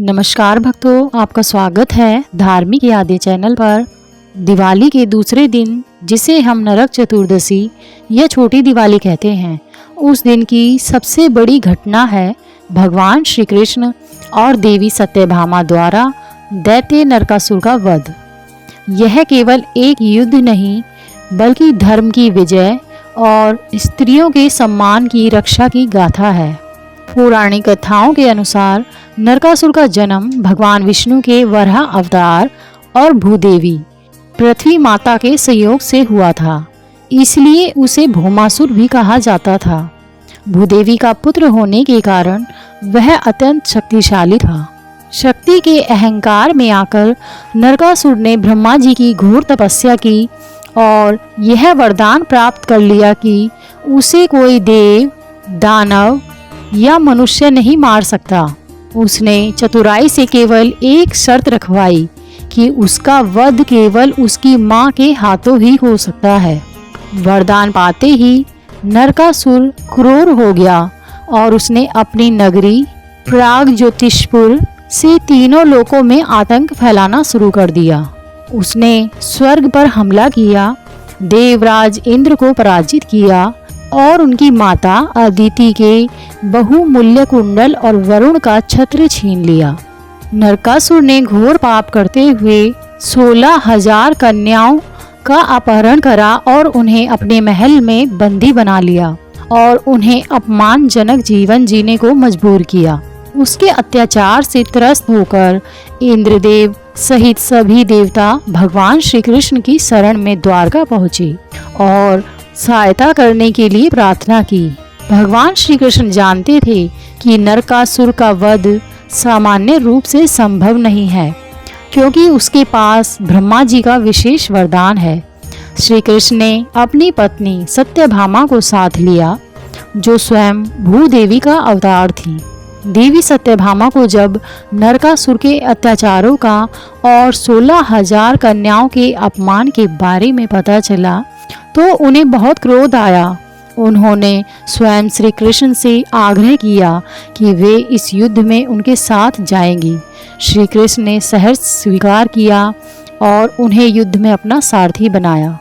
नमस्कार भक्तों, आपका स्वागत है धार्मिक यादें चैनल पर। दिवाली के दूसरे दिन, जिसे हम नरक चतुर्दशी या छोटी दिवाली कहते हैं, उस दिन की सबसे बड़ी घटना है भगवान श्री कृष्ण और देवी सत्यभामा द्वारा दैत्य नरकासुर का वध। यह केवल एक युद्ध नहीं, बल्कि धर्म की विजय और स्त्रियों के सम्मान की रक्षा की गाथा है। पौराणिक कथाओं के अनुसार नरकासुर का जन्म भगवान विष्णु के वराह अवतार और भूदेवी पृथ्वी माता के सहयोग से हुआ था, इसलिए उसे भौमासुर भी कहा जाता था। भूदेवी का पुत्र होने के कारण वह अत्यंत शक्तिशाली था। शक्ति के अहंकार में आकर नरकासुर ने ब्रह्मा जी की घोर तपस्या की और यह वरदान प्राप्त कर लिया कि उसे कोई देव, दानव या मनुष्य नहीं मार सकता। उसने चतुराई से केवल एक शर्त रखवाई कि उसका वध केवल उसकी मां के हाथों ही हो सकता है। वरदान पाते ही नरकासुर क्रूर हो गया और उसने अपनी नगरी प्रागज्योतिषपुर से तीनों लोकों में आतंक फैलाना शुरू कर दिया। उसने स्वर्ग पर हमला किया, देवराज इंद्र को पराजित किया और उनकी माता अदिति के बहुमूल्य कुंडल और वरुण का छत्र छीन लिया। नरकासुर ने घोर पाप करते हुए 16,000 कन्याओं का अपहरण करा और उन्हें अपने महल में बंदी बना लिया और उन्हें अपमानजनक जीवन जीने को मजबूर किया। उसके अत्याचार से त्रस्त होकर इंद्रदेव सहित सभी देवता भगवान श्री कृष्ण की शरण में द्वारका पहुंचे और सहायता करने के लिए प्रार्थना की। भगवान श्री कृष्ण जानते थे कि नरकासुर का वध सामान्य रूप से संभव नहीं है, क्योंकि उसके पास ब्रह्मा जी का विशेष वरदान है। श्री कृष्ण ने अपनी पत्नी सत्यभामा को साथ लिया, जो स्वयं भूदेवी का अवतार थी। देवी सत्यभामा को जब नरकासुर के अत्याचारों का और 16,000 कन्याओं के अपमान के बारे में पता चला तो उन्हें बहुत क्रोध आया। उन्होंने स्वयं श्री कृष्ण से आग्रह किया कि वे इस युद्ध में उनके साथ जाएंगी। श्री कृष्ण ने सहर्ष स्वीकार किया और उन्हें युद्ध में अपना सारथी बनाया।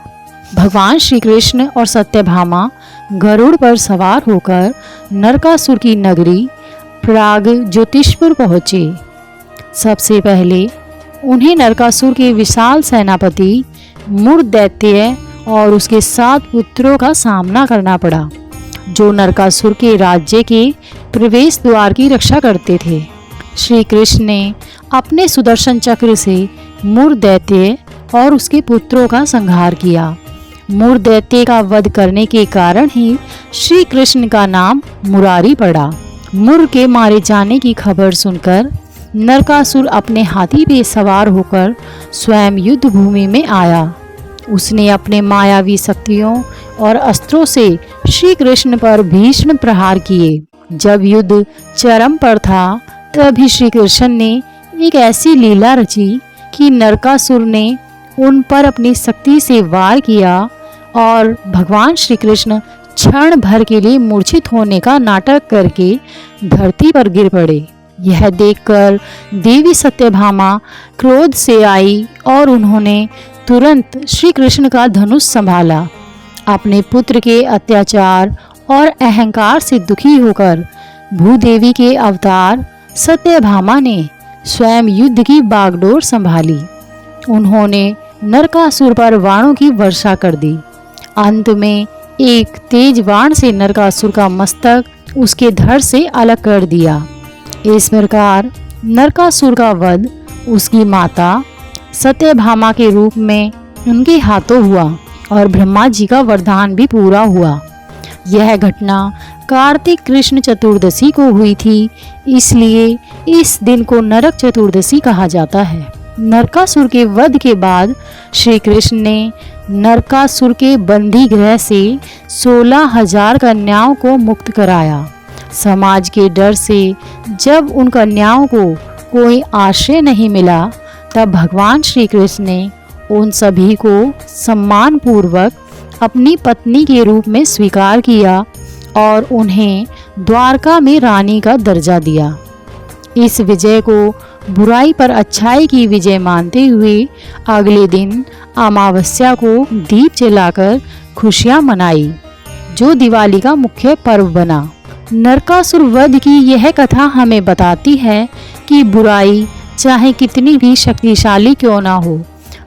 भगवान श्री कृष्ण और सत्यभामा गरुड़ पर सवार होकर नरकासुर की नगरी प्रागज्योतिषपुर पहुँचे। सबसे पहले उन्हें नरकासुर के विशाल सेनापति मूर्ध दैत्य और उसके 7 पुत्रों का सामना करना पड़ा, जो नरकासुर के राज्य के प्रवेश द्वार की रक्षा करते थे। श्री कृष्ण ने अपने सुदर्शन चक्र से मूर्ध दैत्य और उसके पुत्रों का संहार किया। मूर्ध दैत्य का वध करने के कारण ही श्री कृष्ण का नाम मुरारी पड़ा। मूर्ध के मारे जाने की खबर सुनकर नरकासुर अपने हाथी पे सवार होकर स्वयं युद्ध भूमि में आया। उसने अपने मायावी शक्तियों और अस्त्रों से श्री कृष्ण पर भीषण प्रहार किए। जब युद्ध चरम पर था, तभी श्री कृष्ण ने एक ऐसी लीला रची कि नरकासुर ने उन पर अपनी शक्ति से वार किया और भगवान श्री कृष्ण क्षण भर के लिए मूर्छित होने का नाटक करके धरती पर गिर पड़े। यह देखकर देवी सत्यभामा क्रोध से आई और उन्होंने तुरंत श्री कृष्ण का धनुष संभाला। अपने पुत्र के अत्याचार और अहंकार से दुखी होकर भूदेवी के अवतार सत्यभामा ने स्वयं युद्ध की बागडोर संभाली। उन्होंने नरकासुर पर बाणों की वर्षा कर दी। अंत में एक तेज बाण से नरकासुर का मस्तक उसके धड़ से अलग कर दिया। इस प्रकार नरकासुर का वध उसकी माता सत्यभामा के रूप में उनके हाथों हुआ और ब्रह्मा जी का वरदान भी पूरा हुआ। यह घटना कार्तिक कृष्ण चतुर्दशी को हुई थी, इसलिए इस दिन को नरक चतुर्दशी कहा जाता है। नरकासुर के वध के बाद श्री कृष्ण ने नरकासुर के बंदी गृह से 16,000 कन्याओं को मुक्त कराया। समाज के डर से जब उन कन्याओं को कोई आश्रय नहीं मिला, तब भगवान श्री कृष्ण ने उन सभी को सम्मान पूर्वक अपनी पत्नी के रूप में स्वीकार किया और उन्हें द्वारका में रानी का दर्जा दिया। इस विजय को बुराई पर अच्छाई की विजय मानते हुए अगले दिन अमावस्या को दीप जलाकर खुशियां मनाई, जो दिवाली का मुख्य पर्व बना। नरकासुर वध की यह कथा हमें बताती है कि बुराई चाहे कितनी भी शक्तिशाली क्यों ना हो,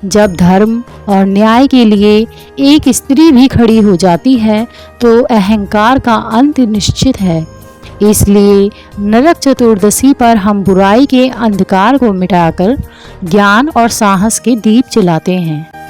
जब धर्म और न्याय के लिए एक स्त्री भी खड़ी हो जाती है तो अहंकार का अंत निश्चित है। इसलिए नरक चतुर्दशी पर हम बुराई के अंधकार को मिटाकर ज्ञान और साहस के दीप जलाते हैं।